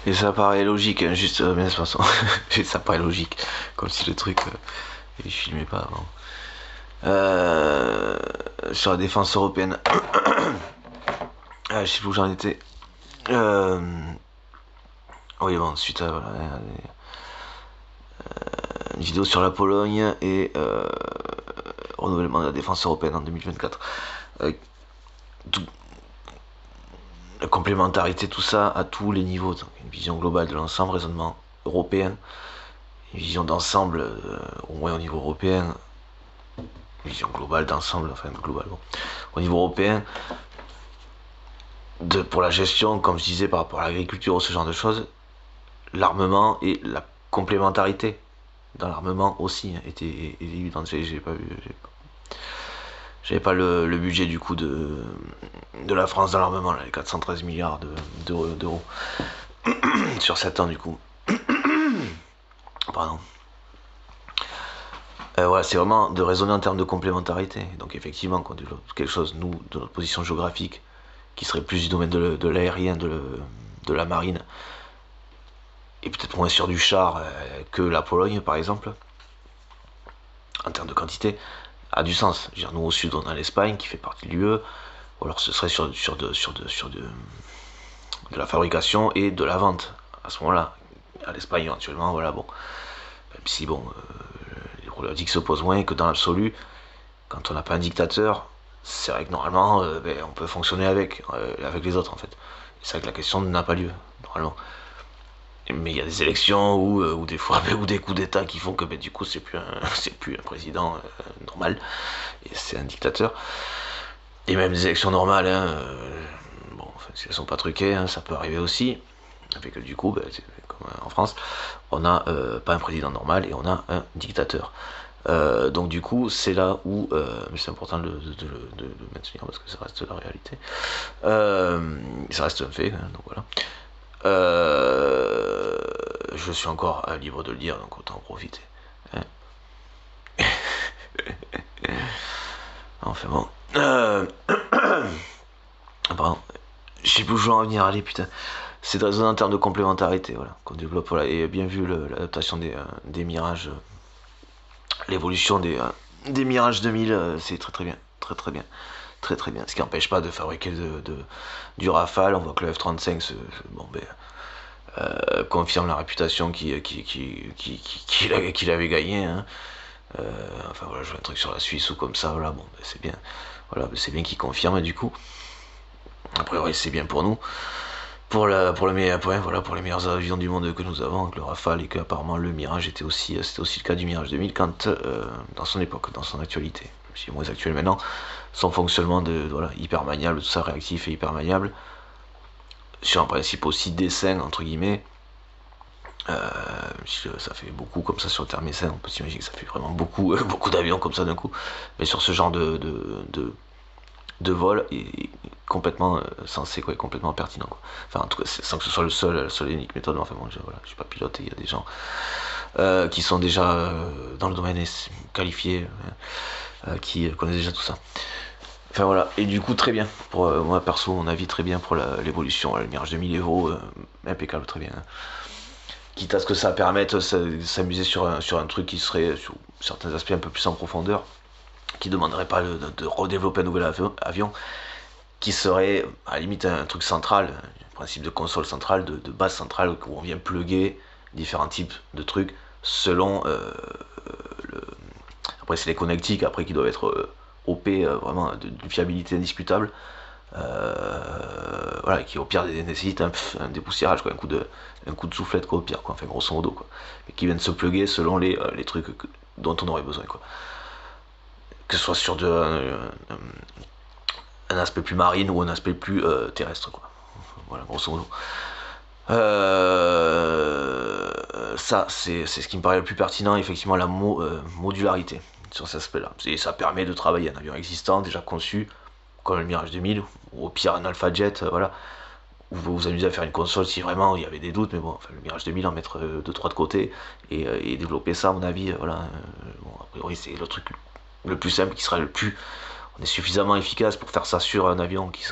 Et ça paraît logique, hein, juste, mais de toute façon, ça paraît logique, comme si le truc, il filmait pas avant. Sur la défense européenne, je sais plus où j'en étais. Oui, bon, suite à voilà, une vidéo sur la Pologne et renouvellement de la défense européenne en 2024. Tout, la complémentarité, tout ça à tous les niveaux. Donc, une vision globale de l'ensemble, raisonnement européen, une vision d'ensemble, au moins au niveau européen, une vision globale d'ensemble, enfin globalement. Au niveau européen, pour la gestion, comme je disais, par rapport à l'agriculture ou ce genre de choses, l'armement et la complémentarité dans l'armement aussi était évidente. J'avais pas le budget du coup de la France dans l'armement, les 413 milliards d'euros sur 7 ans du coup. Pardon. Voilà, c'est vraiment de raisonner en termes de complémentarité. Donc effectivement, quand on développe quelque chose, nous, de notre position géographique, qui serait plus du domaine de l'aérien, de la marine, et peut-être moins sur du char que la Pologne par exemple, en termes de quantité, a du sens. Je veux dire, nous au sud on a l'Espagne qui fait partie de l'UE, ou alors ce serait sur de la fabrication et de la vente à ce moment-là. À l'Espagne éventuellement, voilà, bon. Même si bon, les problématiques se posent moins que dans l'absolu, quand on n'a pas un dictateur, c'est vrai que normalement on peut fonctionner avec les autres en fait. C'est vrai que la question n'a pas lieu, normalement. Mais il y a des élections ou des fois ou des coups d'état qui font que du coup c'est plus un président normal et c'est un dictateur. Et même des élections normales, hein, bon, enfin, si elles sont pas truquées, hein, ça peut arriver aussi. Avec du coup, comme en France, on n'a pas un président normal et on a un dictateur. Donc du coup, c'est là où, mais c'est important de le maintenir parce que ça reste la réalité. Ça reste un fait, hein, donc voilà. Je suis encore libre de le dire, donc autant en profiter. Hein. Enfin bon. Pardon. Je sais plus où je veux en venir, allez putain. C'est de raisonner en termes de complémentarité, voilà, qu'on développe, voilà. Et bien vu l'adaptation des mirages, l'évolution des mirages 2000, c'est très très bien. Très très bien. Très très bien. Ce qui n'empêche pas de fabriquer du Rafale. On voit que le F-35 bon, confirme la réputation qu'il avait gagné. Hein. Enfin voilà, je vois un truc sur la Suisse ou comme ça, voilà, bon, c'est bien. Voilà, c'est bien qu'il confirme du coup. Après, ouais, c'est bien pour nous. Pour le meilleur point, voilà, pour les meilleurs avions du monde que nous avons, avec le Rafale, et que apparemment le Mirage c'était aussi le cas du Mirage 2000 quand, dans son époque, dans son actualité. Même si moins actuel maintenant, son fonctionnement voilà, hyper maniable, tout ça réactif et hyper maniable, sur un principe aussi d'essaim, entre guillemets, ça fait beaucoup comme ça sur le terme essai, on peut s'imaginer que ça fait vraiment beaucoup, beaucoup d'avions comme ça d'un coup, mais sur ce genre de vol est complètement sensé, quoi, est complètement pertinent, quoi. Enfin, en tout cas, sans que ce soit la seule et unique méthode, mais enfin bon, voilà, je suis pas pilote et il y a des gens qui sont déjà dans le domaine qualifiés, qui connaissent déjà tout ça. Enfin voilà, et du coup très bien, pour moi perso, mon avis très bien pour l'évolution, le Mirage 2000 Evo, impeccable, très bien. Quitte à ce que ça permette de s'amuser sur un truc qui serait, sur certains aspects, un peu plus en profondeur, qui ne demanderait pas de redévelopper un nouvel avion, qui serait à la limite un truc central, un principe de console centrale, de base centrale, où on vient plugger différents types de trucs selon le... Après c'est les connectiques, après qui doivent être OP, vraiment d'une fiabilité indiscutable. Voilà, qui au pire nécessite un dépoussiérage, quoi, un coup de soufflette, quoi, au pire, quoi, enfin grosso modo, quoi, mais qui viennent se plugger selon les trucs dont on aurait besoin, quoi, que ce soit sur un aspect plus marine ou un aspect plus terrestre, quoi, voilà, grosso modo. Ça, c'est ce qui me paraît le plus pertinent, effectivement, la modularité sur cet aspect-là. Et ça permet de travailler un avion existant, déjà conçu, comme le Mirage 2000, ou au pire un Alpha Jet, voilà, où vous vous amusez à faire une console si vraiment il y avait des doutes, mais bon, enfin, le Mirage 2000 en mettre 2-3 de côté et développer ça, à mon avis, voilà. Bon, a priori, c'est le truc le plus simple qui sera le plus. On est suffisamment efficace pour faire ça sur un avion qui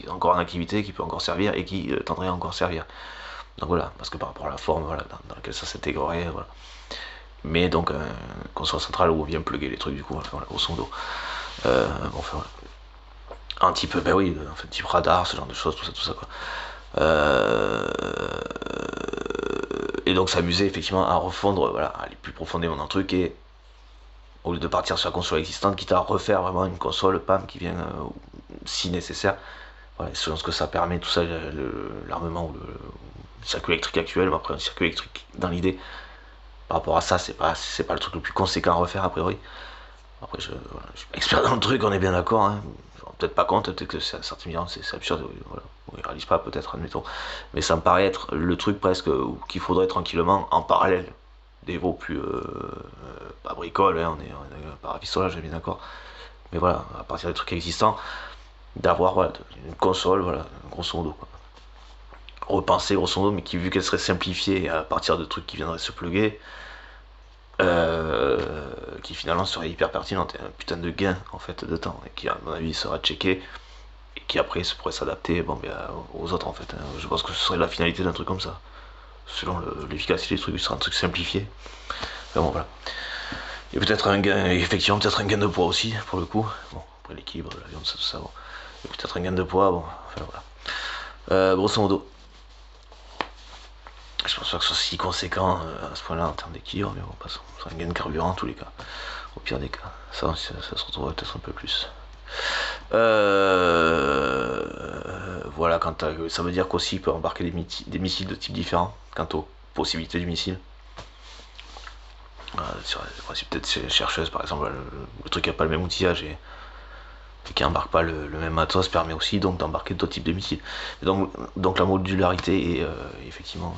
est encore en activité, qui peut encore servir et qui tendrait à encore servir. Donc voilà, parce que par rapport à la forme voilà, dans laquelle ça s'intégrerait, voilà. Mais donc une console centrale où on vient plugger les trucs du coup, voilà, grosso modo. Bon, enfin, voilà. Un type, ben oui, en fait, type radar, ce genre de choses, tout ça quoi. Euh, et donc s'amuser effectivement à refondre, voilà, à aller plus profondément dans le truc et au lieu de partir sur la console existante, quitte à refaire vraiment une console, PAM, qui vient si nécessaire, voilà, selon ce que ça permet, tout ça, l'armement ou le circuit électrique actuel, mais après un circuit électrique dans l'idée, par rapport à ça, c'est pas le truc le plus conséquent à refaire a priori. Après, voilà, je suis pas expert dans le truc, on est bien d'accord, hein. Peut-être pas compte, peut-être que certains diront c'est absurde, voilà. Bon, ils réalisent pas, peut-être, admettons. Mais ça me paraît être le truc presque qu'il faudrait tranquillement en parallèle des veaux plus. Pas bricole, hein, on est pas rafistolage, bien d'accord. Mais voilà, à partir des trucs existants, d'avoir voilà, une console, voilà, grosso modo. Quoi. Repenser, grosso modo, mais qui, vu qu'elle serait simplifiée à partir de trucs qui viendraient se plugger, qui finalement serait hyper pertinente et un putain de gain en fait de temps et qui à mon avis sera checké et qui après pourrait s'adapter bon, ben, aux autres en fait. Hein. Je pense que ce serait la finalité d'un truc comme ça. Selon l'efficacité du truc, ce sera un truc simplifié. Mais bon voilà. Et peut-être un gain, effectivement peut-être un gain de poids aussi pour le coup. Bon, après l'équilibre, la viande, ça tout ça. Bon. Et peut-être un gain de poids, bon, enfin voilà. Grosso modo. Je pense pas que ce soit si conséquent à ce point-là en termes d'équilibre, mais bon, passons. C'est un gain de carburant en tous les cas. Au pire des cas. Ça se retrouverait peut-être un peu plus. Voilà, ça veut dire qu'aussi il peut embarquer des missiles de types différents quant aux possibilités du missile. Sur le principe peut-être chercheuse par exemple, le truc qui n'a pas le même outillage et qui embarque pas le même matos permet aussi donc d'embarquer d'autres types de missiles. Et donc la modularité est effectivement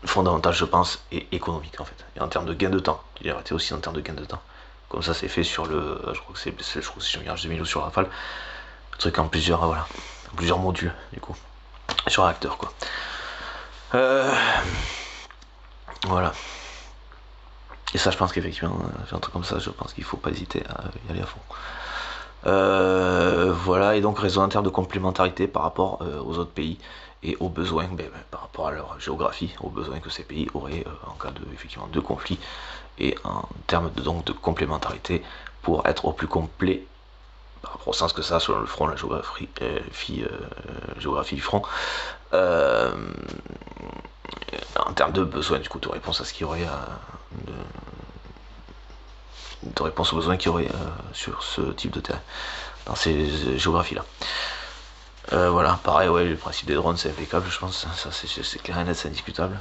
fondamentale je pense et économique en fait. Et en termes de gain de temps, modularité aussi en termes de gain de temps. Comme ça c'est fait sur le. Je crois que c'est sur Mirage 2000 ou sur Rafale. Le truc en plusieurs voilà. En plusieurs modules du coup. Sur réacteur quoi. Voilà. Et ça je pense qu'effectivement, un truc comme ça, je pense qu'il faut pas hésiter à y aller à fond. Voilà, et donc raison en termes de complémentarité par rapport aux autres pays et aux besoins, par rapport à leur géographie, aux besoins que ces pays auraient en cas de, effectivement, de conflit, et en termes donc de complémentarité pour être au plus complet par rapport au sens que ça selon le front, la géographie du front, en termes de besoins du coup de réponse à ce qu'il y aurait de réponse aux besoins qu'il y aurait sur ce type de terrain dans ces géographies-là. Voilà, pareil, ouais, le principe des drones c'est impeccable, je pense, ça c'est clair et net, c'est indiscutable.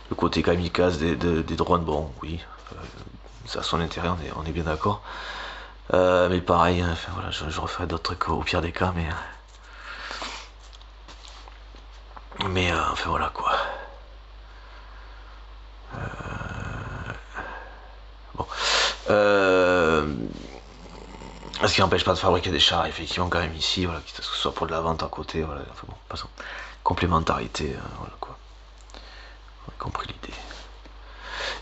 Le côté kamikaze des drones, bon, oui, ça a son intérêt, on est bien d'accord. Mais pareil, enfin, voilà, je referai d'autres trucs au pire des cas, mais enfin voilà quoi. Bon. Ce qui n'empêche pas de fabriquer des chars, effectivement, quand même ici, voilà, que ce soit pour de la vente à côté, voilà, enfin bon, passons. Complémentarité, voilà quoi. On a compris l'idée.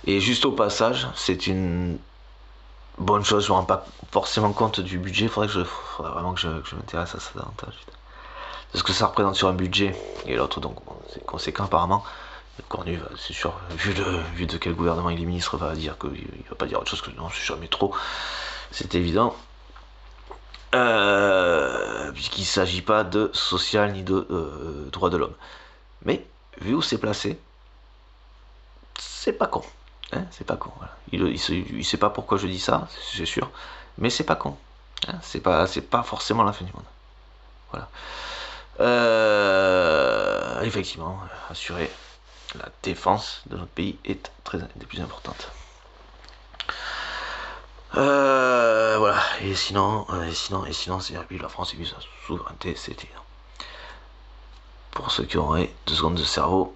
Et juste au passage, c'est une bonne chose, je me rends pas forcément compte du budget, il faudrait vraiment que je m'intéresse à ça davantage. De ce que ça représente sur un budget, et l'autre, donc, bon, c'est conséquent apparemment. Le Cornu, c'est sûr, vu de quel gouvernement il est ministre, va dire qu'il va pas dire autre chose que non, c'est jamais trop. C'est évident. Puisqu'il ne s'agit pas de social ni de droit de l'homme. Mais, vu où c'est placé, c'est pas con. Hein, c'est pas con. Voilà. Il sait pas pourquoi je dis ça, c'est sûr. Mais c'est pas con. Hein, c'est pas forcément la fin du monde. Voilà. Effectivement, assurer la défense de notre pays est des plus importantes. Voilà. Et sinon, c'est la France et sa souveraineté, c'était. Pour ceux qui auraient 2 secondes de cerveau,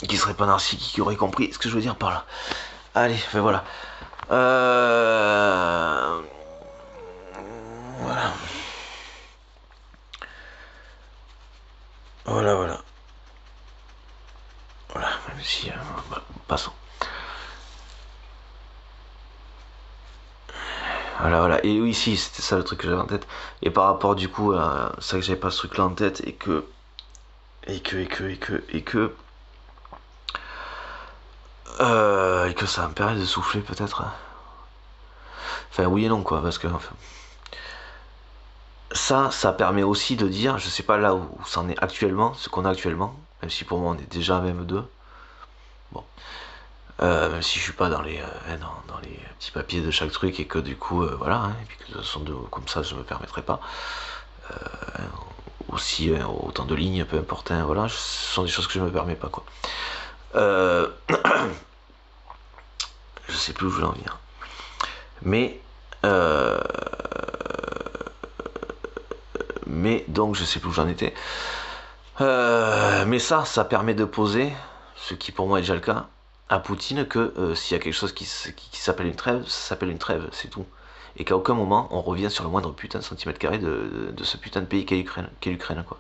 qui seraient pas narcissiques, qui auraient compris ce que je veux dire par là. Allez, ben voilà. Voilà. Voilà. Voilà, même si. Passons. Voilà, voilà. Et oui, si, c'était ça le truc que j'avais en tête. Et par rapport du coup à ça que j'avais pas ce truc là en tête et que. Et que ça me permet de souffler peut-être. Enfin, oui et non, quoi, parce que. Enfin, ça permet aussi de dire, je sais pas là où ça en est actuellement, ce qu'on a actuellement, même si pour moi on est déjà à même 2. Bon. Même si je suis pas dans les petits papiers de chaque truc et que du coup, voilà, hein, et puis que de toute façon, comme ça, je me permettrai pas. Aussi, autant de lignes, peu importe, hein, voilà, ce sont des choses que je me permets pas, quoi. Euh, je sais plus où je voulais en venir. Mais, donc, je sais plus où j'en étais. Mais ça permet de poser, ce qui pour moi est déjà le cas, à Poutine que s'il y a quelque chose qui s'appelle une trêve, ça s'appelle une trêve, c'est tout. Et qu'à aucun moment on revient sur le moindre putain de centimètre carré de ce putain de pays qu'est l'Ukraine, quoi.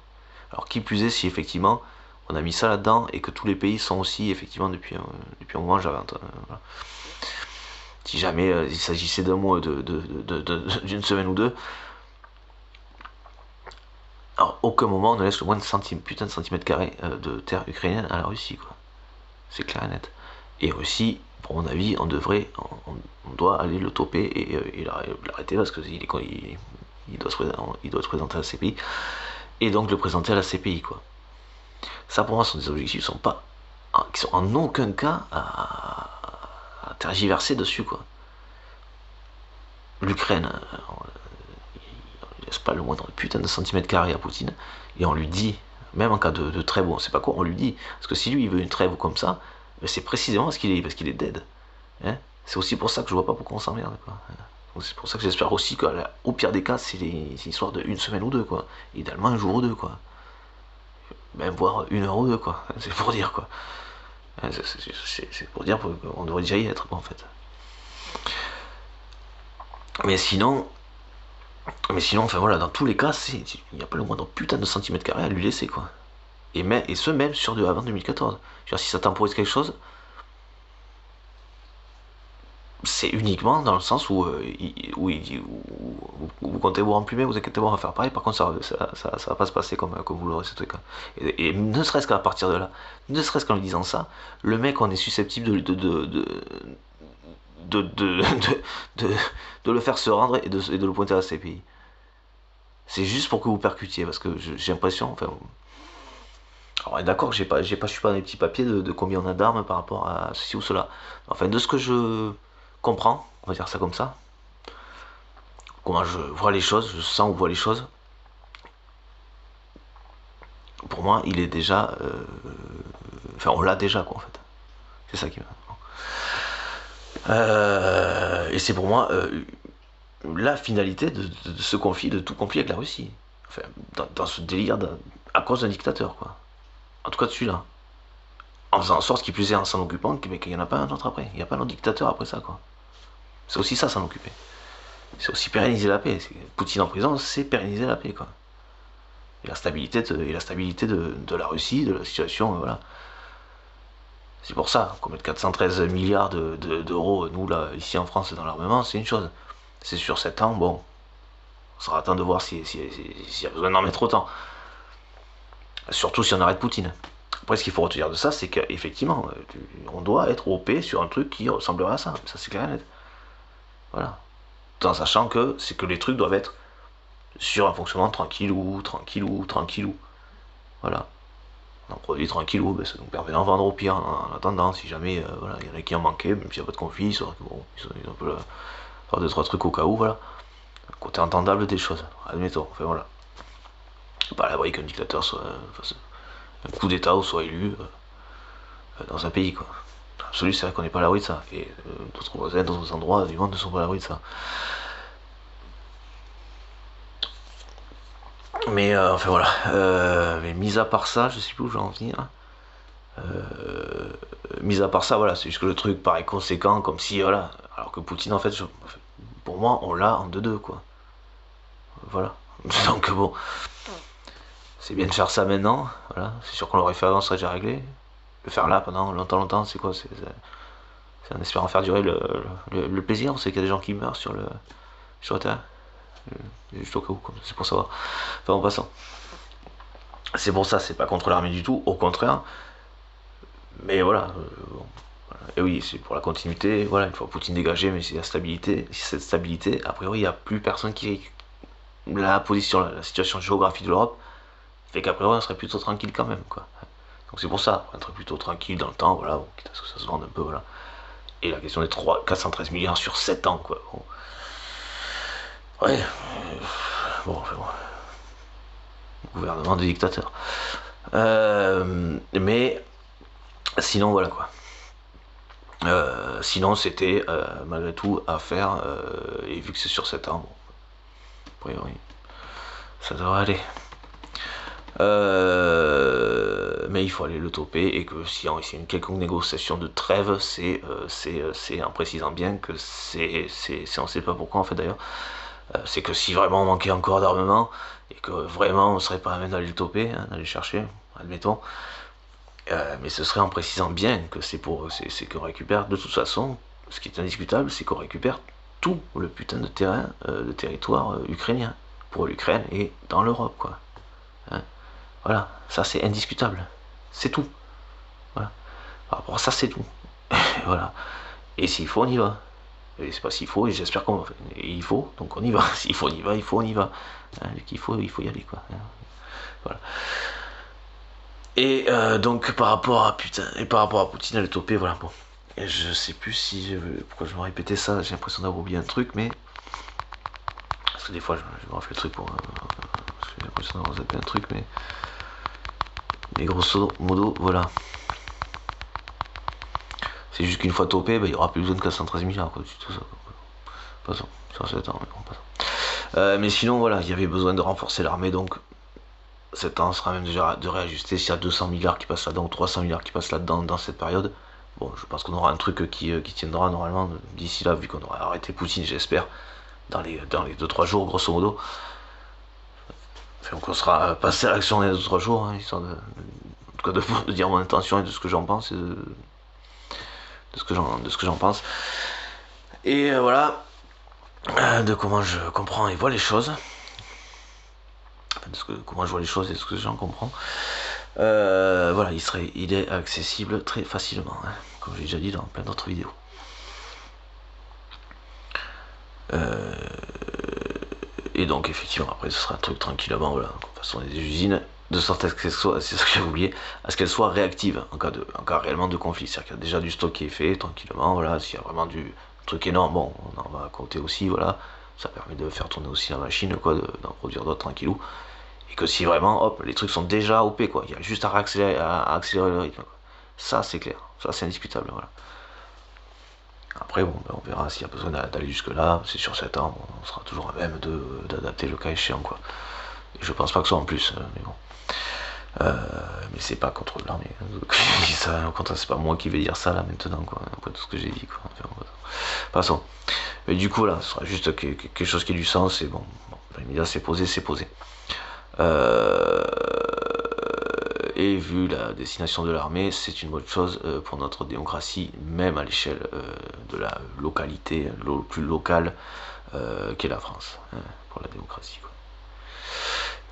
Alors qui plus est si effectivement on a mis ça là-dedans et que tous les pays sont aussi effectivement depuis un moment j'avais voilà. Si jamais il s'agissait d'un mois d'une semaine ou deux, alors aucun moment on ne laisse le moindre putain de centimètre carré de terre ukrainienne à la Russie, quoi. C'est clair et net. Et Russie, pour mon avis, on doit aller le toper et l'arrêter parce qu'il doit se présenter à la CPI et donc le présenter à la CPI, quoi. Ça pour moi sont des objectifs qui sont en aucun cas à tergiverser dessus, quoi. L'Ukraine, on laisse pas le moindre putain de centimètre carré à Poutine et on lui dit, même en cas de trêve, on sait pas quoi, on lui dit, parce que si lui il veut une trêve comme ça, c'est précisément parce qu'il est dead. Hein, c'est aussi pour ça que je vois pas pourquoi on s'emmerde, quoi. C'est pour ça que j'espère aussi qu'au pire des cas, c'est une histoire de une semaine ou deux, quoi. Idéalement un jour ou deux, quoi. Même voire une heure ou deux, quoi. C'est pour dire, quoi. C'est pour dire qu'on devrait déjà y être, quoi, en fait. Mais sinon, enfin voilà, dans tous les cas, il n'y a pas le moindre putain de centimètre carré à lui laisser, quoi. Et ce même avant 2014. Je veux dire, si ça temporise quelque chose, c'est uniquement dans le sens où, vous comptez vous remplumer, vous inquiétez pas, on va faire pareil. Par contre, ça va pas se passer comme vous l'aurez ce truc. Et ne serait-ce qu'à partir de là, ne serait-ce qu'en lui disant ça, le mec, on est susceptible de, de, de, de le faire se rendre et de le pointer à la CPI. C'est juste pour que vous percutiez, parce que j'ai l'impression, enfin, alors d'accord que je suis pas dans les petits papiers de combien on a d'armes par rapport à ceci ou cela. Enfin, de ce que je comprends, on va dire ça comme ça, comment je vois les choses, je sens ou vois les choses, pour moi, il est déjà. Enfin, on l'a déjà, quoi, en fait. C'est ça qui m'a. Et c'est pour moi la finalité de ce conflit, de tout conflit avec la Russie. Enfin, dans ce délire à cause d'un dictateur, quoi. En tout cas de celui-là. En faisant en sorte qu'il plus est en s'en occupant, qu'il n'y en a pas un autre après. Il n'y a pas un autre dictateur après ça, quoi. C'est aussi ça, s'en occuper. C'est aussi pérenniser la paix. Poutine en prison, c'est pérenniser la paix, quoi. Et la stabilité de la Russie, de la situation, voilà. C'est pour ça qu'on met 413 milliards d'euros, nous, là, ici en France, dans l'armement, c'est une chose. C'est sur 7 ans, bon, on sera temps de voir s'il y a besoin d'en mettre autant. Surtout si on arrête Poutine. Après, ce qu'il faut retenir de ça, c'est qu'effectivement, on doit être OP sur un truc qui ressemblerait à ça. Ça, c'est clair et net. Voilà. Tout en sachant que c'est que les trucs doivent être sur un fonctionnement tranquillou. Voilà. On produit tranquillou, ben, ça nous permet d'en vendre au pire en attendant, si jamais voilà, il y en a qui en manquaient, même s'il n'y a pas de conflit, bon, ils peuvent faire 2-3 trucs au cas où, voilà. Côté entendable des choses, admettons, enfin voilà. Pas à l'abri qu'un dictateur fasse un coup d'état ou soit élu dans un pays, quoi. Absolument, c'est vrai qu'on n'est pas à l'abri de ça. Et d'autres voisins, d'autres endroits du monde ne sont pas à l'abri de ça. Mais enfin voilà. Mais mis à part ça, je sais plus où je vais en venir. Mis à part ça, voilà, c'est juste que le truc paraît conséquent, comme si, voilà. Alors que Poutine, en fait, pour moi, on l'a en 2-2, quoi. Voilà. Donc bon, c'est bien de faire ça maintenant, voilà. C'est sûr qu'on l'aurait fait avant, ça serait déjà réglé. Le faire là pendant longtemps, c'est quoi? C'est en espérant faire durer le plaisir. On sait qu'il y a des gens qui meurent sur le terrain. Juste au cas où, c'est pour savoir. Enfin, en passant. C'est pour ça, c'est pas contre l'armée du tout, au contraire. Mais voilà. Bon, voilà. Et oui, c'est pour la continuité. Voilà, une fois Poutine dégagé, mais c'est la stabilité. Cette stabilité, a priori, il n'y a plus personne qui. La position, la situation géographique de l'Europe fait qu'à priori, on serait plutôt tranquille quand même, quoi. Donc c'est pour ça, on serait plutôt tranquille dans le temps, voilà, bon, quitte à ce que ça se vende un peu, voilà. Et la question des 413 milliards sur 7 ans, quoi. Bon. Ouais. Bon, enfin bon. Gouvernement de dictateur. Mais sinon, voilà quoi. Sinon, c'était malgré tout à faire. Et vu que c'est sur 7 ans, bon, a priori, ça devrait aller. Mais il faut aller le toper et que si on essaie une quelconque négociation de trêve, c'est en précisant bien que on sait pas pourquoi en fait d'ailleurs, c'est que si vraiment on manquait encore d'armement et que vraiment on serait pas à même d'aller le toper, hein, d'aller le chercher, admettons, mais ce serait en précisant bien que c'est qu'on récupère de toute façon, ce qui est indiscutable, c'est qu'on récupère tout le putain de terrain, de territoire ukrainien pour l'Ukraine et dans l'Europe quoi. Hein. Voilà, ça c'est indiscutable. C'est tout. Voilà. Par rapport à ça, c'est tout. Voilà. Et s'il faut, on y va. Et c'est pas s'il faut, et j'espère qu'on va. Et il faut, donc on y va. S'il faut, on y va, il faut, on y va. Hein, il faut y aller, quoi. Voilà. Et donc par rapport à Poutine à le toper, voilà, bon. Et je sais plus si pourquoi je me répétais ça, j'ai l'impression d'avoir oublié un truc, mais. Parce que des fois je me refais le truc pour. Parce que j'ai l'impression d'avoir zappé un truc, mais. Mais grosso modo, voilà. C'est juste qu'une fois topé, bah, il n'y aura plus besoin de 413 milliards, quoi, tout ça. Passons, ça c'est mais bon, passons. Mais sinon, voilà, il y avait besoin de renforcer l'armée, donc 7 ans sera même déjà de réajuster s'il y a 200 milliards qui passent là-dedans, ou 300 milliards qui passent là-dedans dans cette période. Bon, je pense qu'on aura un truc qui tiendra normalement d'ici là, vu qu'on aura arrêté Poutine, j'espère, dans les 2-3 jours, grosso modo. Enfin, on sera passé à l'action dans les 2-3 jours, hein, histoire en tout cas de dire mon intention et de ce que j'en pense, et de ce que j'en pense. Et voilà, de comment je comprends et vois les choses. Enfin, comment je vois les choses et de ce que j'en comprends. Voilà, il est accessible très facilement, hein, comme j'ai déjà dit dans plein d'autres vidéos. Et donc effectivement après ce sera un truc tranquillement, voilà, de toute façon des usines, de sorte à ce qu'elles soient, c'est ce que j'ai oublié, à ce qu'elles soient réactives en cas réellement de conflit. C'est-à-dire qu'il y a déjà du stock qui est fait tranquillement, voilà, s'il y a vraiment du truc énorme, bon, on en va compter aussi, voilà, ça permet de faire tourner aussi la machine, quoi, d'en produire d'autres tranquillou. Et que si vraiment, hop, les trucs sont déjà OP, quoi, il y a juste à accélérer le rythme, quoi. Ça c'est clair, ça c'est indiscutable, voilà. Après, bon, ben, on verra s'il y a besoin d'aller jusque-là. C'est sur 7 ans, on sera toujours à même d'adapter le cas échéant, quoi. Et je pense pas que ce soit en plus, mais bon. Mais c'est pas contre l'armée. Au contraire, c'est pas moi qui vais dire ça là maintenant, quoi. Après tout ce que j'ai dit, quoi. Enfin, passons. Mais du coup, là, ce sera juste quelque chose qui ait du sens. Et bon, l'immédiat, c'est posé, c'est posé. Et vu la destination de l'armée, c'est une bonne chose pour notre démocratie, même à l'échelle de la localité, plus locale qu'est la France, hein, pour la démocratie, quoi.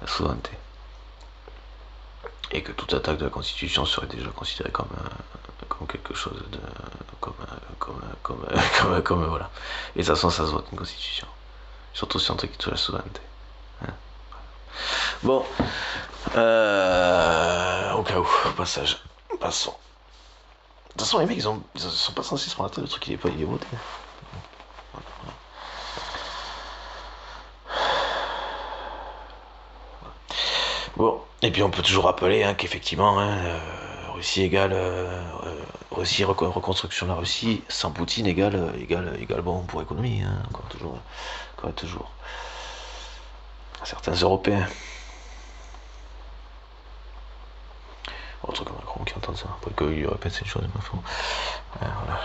La souveraineté. Et que toute attaque de la Constitution serait déjà considérée comme quelque chose de. Comme voilà. Et de toute façon, ça se vote une Constitution. Surtout si on touche la souveraineté. Hein. Bon. Au cas où, au passage. Passons. De toute façon, les mecs, ils sont pas censés se prendre la tête, le truc il est voté. Bon, et puis on peut toujours rappeler hein, qu'effectivement, hein, Russie égale Russie, reconstruction de la Russie sans Poutine égale bon pour l'économie, hein, encore toujours. Certains Européens. Autre que Macron qui entend ça, après qu'il répète ces choses, ma foi. Voilà.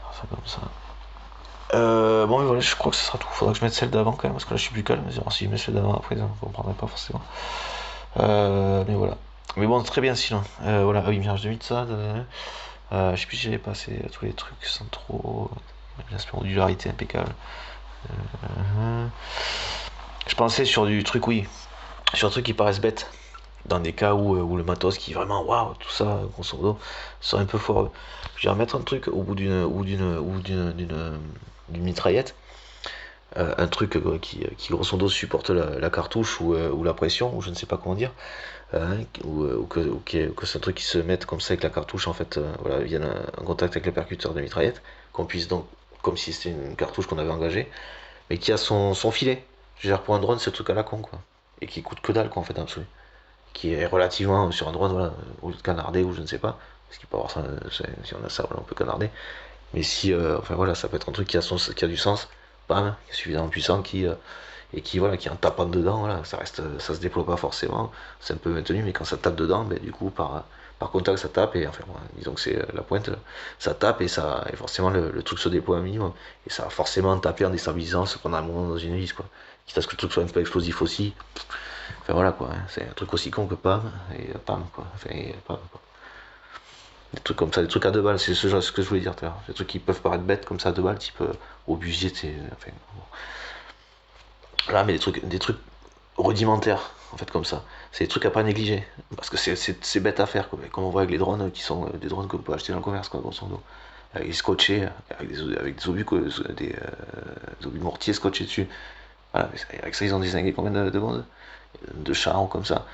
Alors, ça comme ça. Bon, mais voilà, je crois que ce sera tout. Faudra que je mette celle d'avant quand même, parce que là je suis plus calme. Si je mets celle d'avant après, vous comprendrez pas forcément. Mais voilà. Mais bon, très bien sinon. Voilà, ah oui, mirage de ça. Je sais plus si j'avais passé tous les trucs sans trop. L'aspect modularité impeccable. Je pensais sur du truc, oui, sur un truc qui paraissent bête, dans des cas où le matos qui est vraiment waouh, tout ça, grosso modo, serait un peu foireux. Je vais remettre un truc au bout d'une mitraillette, un truc qui grosso modo supporte la cartouche ou la pression, ou je ne sais pas comment dire, que c'est un truc qui se mette comme ça avec la cartouche en fait, voilà, vienne en contact avec le percuteur de mitraillette, qu'on puisse donc, comme si c'était une cartouche qu'on avait engagée, mais qui a son filet. Je veux dire, pour un drone, c'est un truc à la con, quoi. Et qui coûte que dalle, quoi, en fait, en absolu. Qui est relativement, sur un drone, voilà, au lieu de canarder ou je ne sais pas, parce qu'il peut avoir ça, si on a ça, voilà, on peut canarder. Mais si, enfin voilà, ça peut être un truc qui a du sens, bam, qui est suffisamment puissant, et qui, voilà, qui en tapant dedans, voilà, ça reste, ça se déploie pas forcément, c'est un peu maintenu, mais quand ça tape dedans, ben, du coup, par contact, ça tape, et enfin, voilà, disons que c'est la pointe, ça tape, et forcément, le truc se déploie un minimum, et ça va forcément taper en déstabilisant ce qu'on a un moment dans une hélice, quoi. Quitte à ce que le truc soit un peu explosif aussi, enfin voilà, quoi, hein, c'est un truc aussi con que pam, et pam, quoi, enfin, et pam, quoi. Des trucs comme ça, des trucs à deux balles, c'est ce que je voulais dire tout à l'heure. Des trucs qui peuvent paraître bêtes comme ça à deux balles, type obusier, enfin, bon. Là, mais des trucs rudimentaires, en fait, comme ça. C'est des trucs à pas négliger. Parce que c'est bête à faire, quoi. Comme on voit avec les drones qui sont des drones qu'on peut acheter dans le commerce, quoi, grosso modo. Avec scotchés, avec des obus, des obus mortiers scotchés dessus. Voilà, avec ça, ils ont distingué combien de monde de chars comme ça.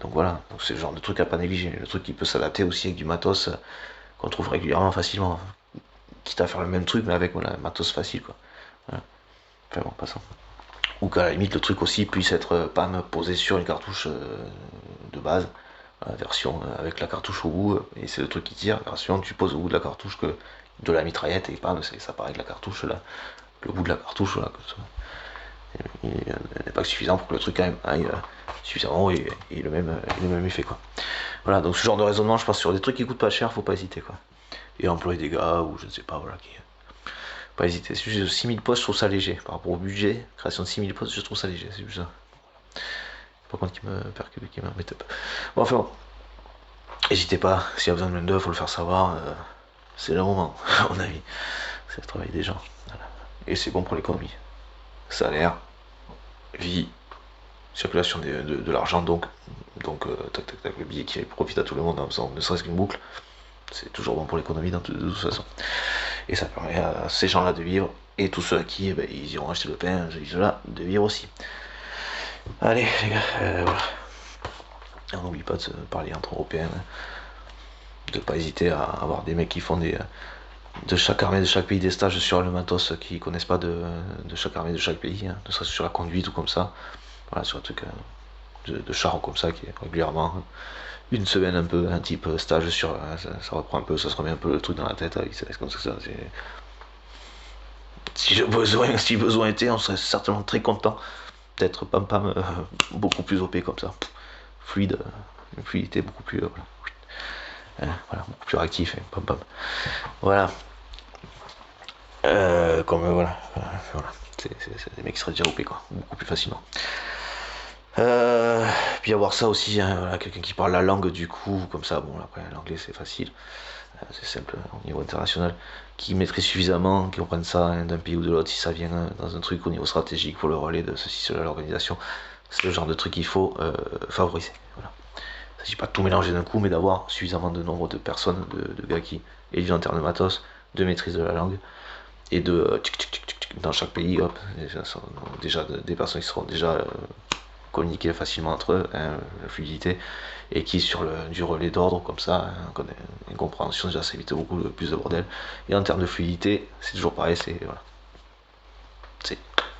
Donc voilà, donc c'est le genre de truc à pas négliger. Le truc qui peut s'adapter aussi avec du matos qu'on trouve régulièrement facilement. Quitte à faire le même truc, mais avec voilà, un matos facile, quoi. Voilà. Enfin bon, passons. Ou qu'à la limite, le truc aussi puisse être pas posé sur une cartouche de base, version avec la cartouche au bout, et c'est le truc qui tire, version tu poses au bout de la cartouche que de la mitraillette, et pam, ça paraît que la cartouche là, le bout de la cartouche là, il n'est pas suffisant pour que le truc quand même aille suffisamment haut et le même effet, quoi. Voilà, donc ce genre de raisonnement, je pense sur des trucs qui coûtent pas cher, faut pas hésiter, quoi. Et employer des gars, ou je ne sais pas, voilà, qui. Pas hésiter. C'est juste 6000 postes, je trouve ça léger. Par rapport au budget, création de 6000 postes, je trouve ça léger, c'est juste ça. Par contre, qui me percute, qui m'embête un peu. Bon, enfin bon. N'hésitez pas, s'il y a besoin de main-d'œuvre, faut le faire savoir. C'est le moment, à mon avis. C'est le travail des gens. Voilà. Et c'est bon pour l'économie. Salaire, vie, circulation de l'argent, donc tac tac tac, le billet qui profite à tout le monde en faisant ne serait-ce qu'une boucle, c'est toujours bon pour l'économie de toute façon. Et ça permet à ces gens-là de vivre, et tous ceux à qui eh ben, ils iront acheter le pain, ces gens-là, de vivre aussi. Allez les gars, voilà. On n'oublie pas de se parler entre Européens, de pas hésiter à avoir des mecs qui font de chaque armée, de chaque pays des stages sur le matos qui connaissent pas de chaque armée de chaque pays, hein, ne serait-ce sur la conduite ou comme ça. Voilà, sur un truc de char comme ça qui est régulièrement une semaine un peu un type stage sur ça reprend un peu, ça se remet un peu le truc dans la tête, c'est comme ça. Si besoin était, on serait certainement très content d'être pam pam beaucoup plus OP comme ça, fluide, une fluidité beaucoup plus voilà. Voilà, beaucoup plus réactif, pam pam. Voilà. Comme voilà. C'est des mecs qui seraient déjà OP, quoi, beaucoup plus facilement. Puis avoir ça aussi, hein, voilà, quelqu'un qui parle la langue du coup, comme ça, bon après l'anglais c'est facile, c'est simple au niveau international, qui maîtrise suffisamment, qui comprennent ça hein, d'un pays ou de l'autre, si ça vient dans un truc au niveau stratégique pour le relais de ceci, cela, l'organisation, c'est le genre de truc qu'il faut favoriser. Voilà. Il ne s'agit pas de tout mélanger d'un coup, mais d'avoir suffisamment de nombre de personnes, de gars qui élèvent en termes de matos, de maîtrise de la langue, et de dans chaque pays, hop, déjà des personnes qui seront déjà communiquer facilement entre eux, hein, la fluidité, et qui sur du relais d'ordre comme ça, hein, une compréhension déjà ça évite beaucoup plus de bordel. Et en termes de fluidité, c'est toujours pareil, voilà,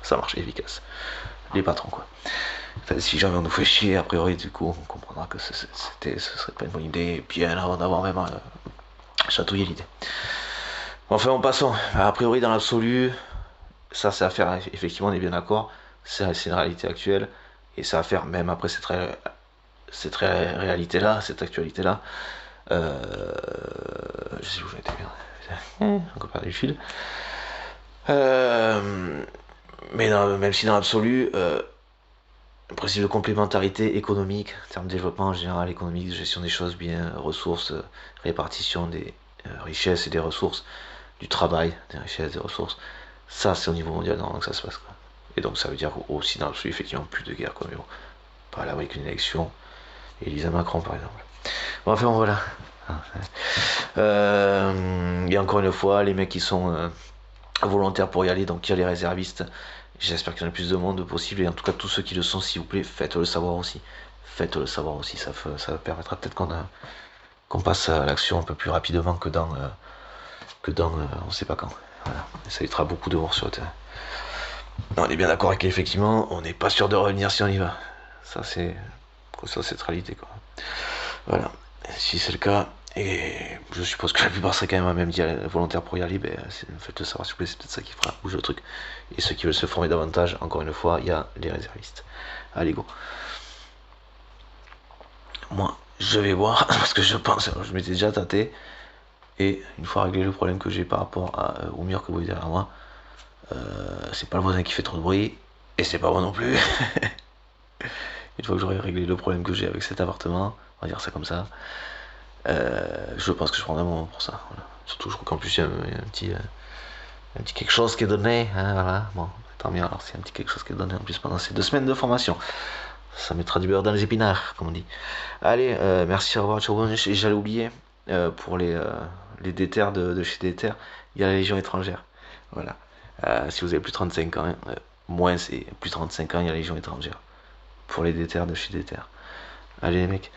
ça marche efficace. Les patrons quoi. Enfin, si jamais on nous fait chier, a priori du coup on comprendra que ce serait pas une bonne idée, bien avant d'avoir même chatouillé l'idée. Enfin en passant, a priori dans l'absolu, ça c'est à faire, effectivement on est bien d'accord, c'est une réalité actuelle. Et ça va faire même après cette réalité-là, cette actualité-là. Je sais où j'ai été bien. Encore perdu le fil. Mais même si dans l'absolu, le principe de complémentarité économique, en termes de développement en général économique, de gestion des choses bien, ressources, répartition des richesses et des ressources, du travail, des richesses, des ressources, Ça, c'est au niveau mondial normalement que ça se passe, quoi. Et donc ça veut dire aussi dans l'absolu, effectivement, plus de guerre, quoi. Mais bon, pas là avec une élection. Elisa Macron, par exemple. Bon, enfin, bon, voilà. Et encore une fois, les mecs qui sont volontaires pour y aller, donc il y a les réservistes. J'espère qu'il y en a plus de monde possible. Et en tout cas, tous ceux qui le sont, s'il vous plaît, faites-le savoir aussi. Faites-le savoir aussi. Ça permettra peut-être qu'on passe à l'action un peu plus rapidement que dans on sait pas quand. Voilà. Et ça évitera beaucoup de morts sur le terrain. On est bien d'accord avec qu'effectivement, on n'est pas sûr de revenir si on y va. Ça, c'est réalité, quoi. Voilà. Si c'est le cas, et je suppose que la plupart seraient quand même dit volontaire pour y aller, ben, faites-le savoir, s'il vous plaît, c'est peut-être ça qui fera bouger le truc. Et ceux qui veulent se former davantage, encore une fois, il y a les réservistes. Allez, go. Moi, je vais voir, parce que je pense, je m'étais déjà tâté, et une fois réglé le problème que j'ai par rapport au mur que vous voyez derrière moi, c'est pas le voisin qui fait trop de bruit, et c'est pas moi non plus. Une fois que j'aurai réglé le problème que j'ai avec cet appartement, on va dire ça comme ça, je pense que je prendrai un moment pour ça. Voilà. Surtout, je crois qu'en plus, il y a un petit quelque chose qui est donné. Hein, voilà. Bon, tant mieux, alors c'est un petit quelque chose qui est donné en plus pendant ces 2 semaines de formation. Ça mettra du beurre dans les épinards, comme on dit. Allez, merci, au revoir, ciao. J'allais oublier, pour les déterres de chez Déter, il y a la Légion étrangère. Voilà. Si vous avez plus de 35 ans, hein, moins c'est plus de 35 ans, il y a la Légion étrangère. Pour les déterres de chez Déter. Allez les mecs.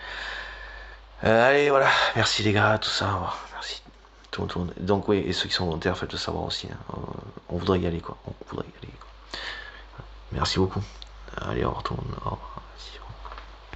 Allez, voilà. Merci les gars, tout ça. Au revoir. Merci. Tout le monde. Donc oui, et ceux qui sont volontaires, faites-le savoir aussi. Hein. On voudrait y aller, quoi. On voudrait y aller, quoi. Merci beaucoup. Allez, au revoir tout le monde. Au revoir.